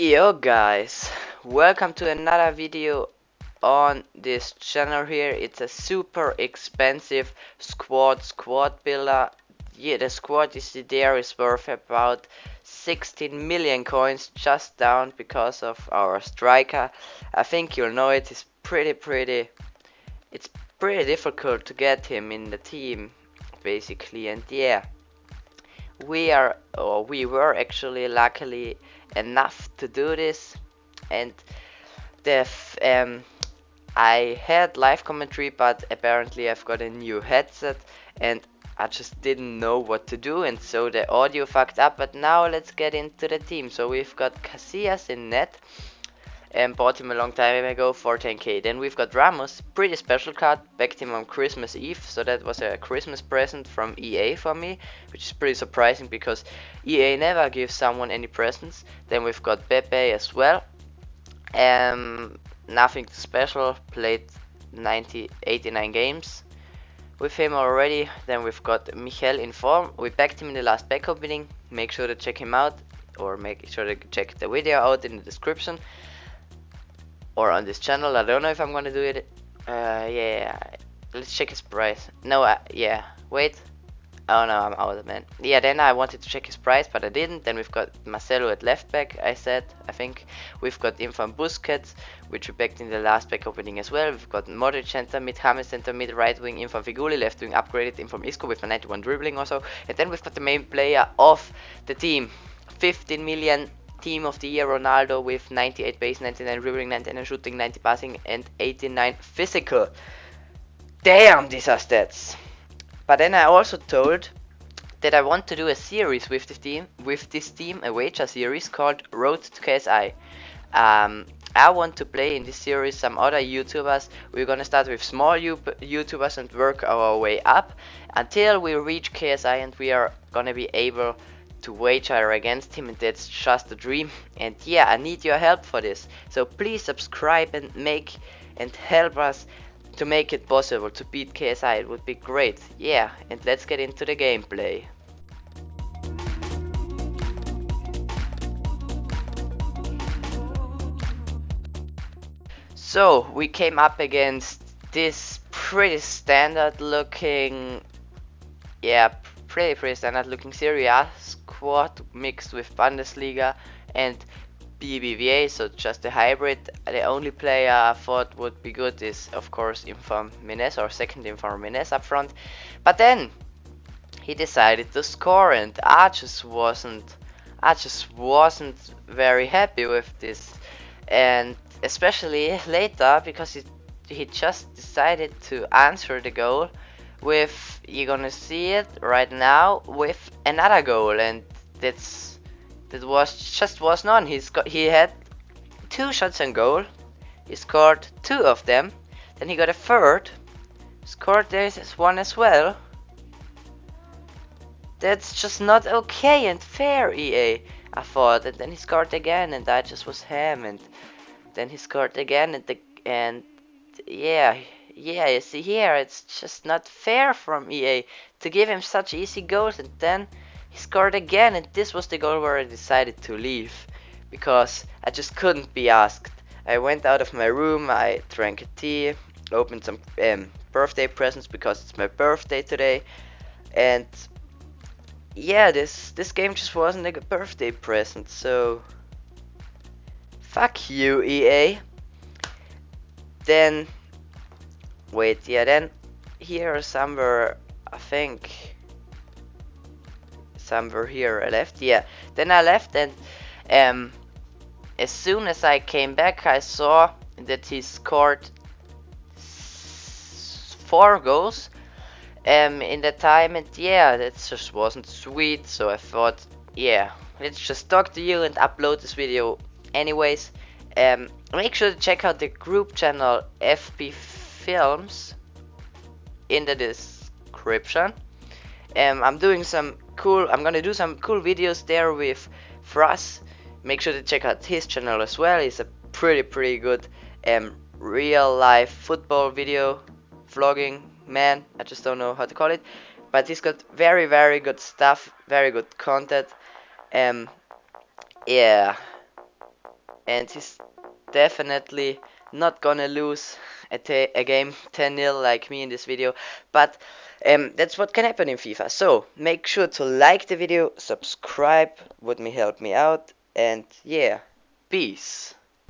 Yo guys, welcome to another video on this channel here. It's a super expensive squad builder. Yeah, the squad there is worth about 16 million coins, just down because of our striker. I think you'll know it is it's pretty difficult to get him in the team basically, and yeah, we were actually luckily enough to do this. And the I had live commentary, but apparently I've got a new headset and I just didn't know what to do, and so the audio fucked up. But now let's get into the team. So we've got Casillas in net, and bought him a long time ago for 10k. Then we've got Ramos, pretty special card, backed him on Christmas Eve, so that was a Christmas present from EA for me, which is pretty surprising because EA never gives someone any presents. Then we've got Pepe as well, nothing special, played 89 games with him already. Then we've got Michel in form, we backed him in the last pack opening, make sure to check him out, or make sure to check the video out in the description. Or on this channel, I don't know if I'm gonna do it. Yeah, let's check his price. No, yeah, wait. Oh no, I'm out, man. Yeah, then I wanted to check his price, but I didn't. Then we've got Marcelo at left back, I think. We've got Infam Busquets, which we backed in the last pack opening as well. We've got Modric center mid, James center mid, right wing Infam Figuli, left wing upgraded Infam Isco with a 91 dribbling also. And then we've got the main player of the team, 15 million. Team of the year Ronaldo with 98 base, 99 dribbling, 99 shooting, 90 passing and 89 physical. Damn, these are stats. But then I also told that I want to do a series with this team, a wager series called Road to KSI. I want to play in this series some other YouTubers. We're gonna start with small YouTubers and work our way up until we reach KSI, and we are gonna be able to wager against him, and that's just a dream. And yeah, I need your help for this, so please subscribe and help us to make it possible to beat KSI. It would be great. Yeah, and let's get into the gameplay. So we came up against this pretty standard looking, yeah, pretty standard looking Serie A squad mixed with Bundesliga and BBVA, so just a hybrid. The only player I thought would be good is of course Infam Menez, or second Infam Menez up front, but then he decided to score, and I just wasn't very happy with this, and especially later because he just decided to answer the goal with, you're gonna see it right now, with another goal, and that was none. He had 2 shots on goal, he scored 2 of them, then he got a third, scored this one as well. That's just not okay and fair, EA, I thought. And then he scored again, and I just was ham, and then he scored again, and yeah, you see here, it's just not fair from EA to give him such easy goals, and then he scored again, and this was the goal where I decided to leave because I just couldn't be asked. I went out of my room, I drank a tea, opened some birthday presents because it's my birthday today, and yeah, this game just wasn't a good birthday present, so fuck you, EA. Then wait, yeah, then here somewhere, I think somewhere here I left, yeah. Then I left, and as soon as I came back I saw that he scored 4 goals in that time, and yeah, that just wasn't sweet, so I thought, yeah, let's just talk to you and upload this video anyways. Make sure to check out the group channel FP Films in the description. I'm gonna do some cool videos there with Fras. Make sure to check out his channel as well. He's a pretty good real life football video vlogging man. I just don't know how to call it, but he's got very good stuff, very good content. Yeah, and he's definitely not gonna lose a game 10-0 like me in this video, but that's what can happen in FIFA. So make sure to like the video, subscribe, would me help me out, and yeah, peace.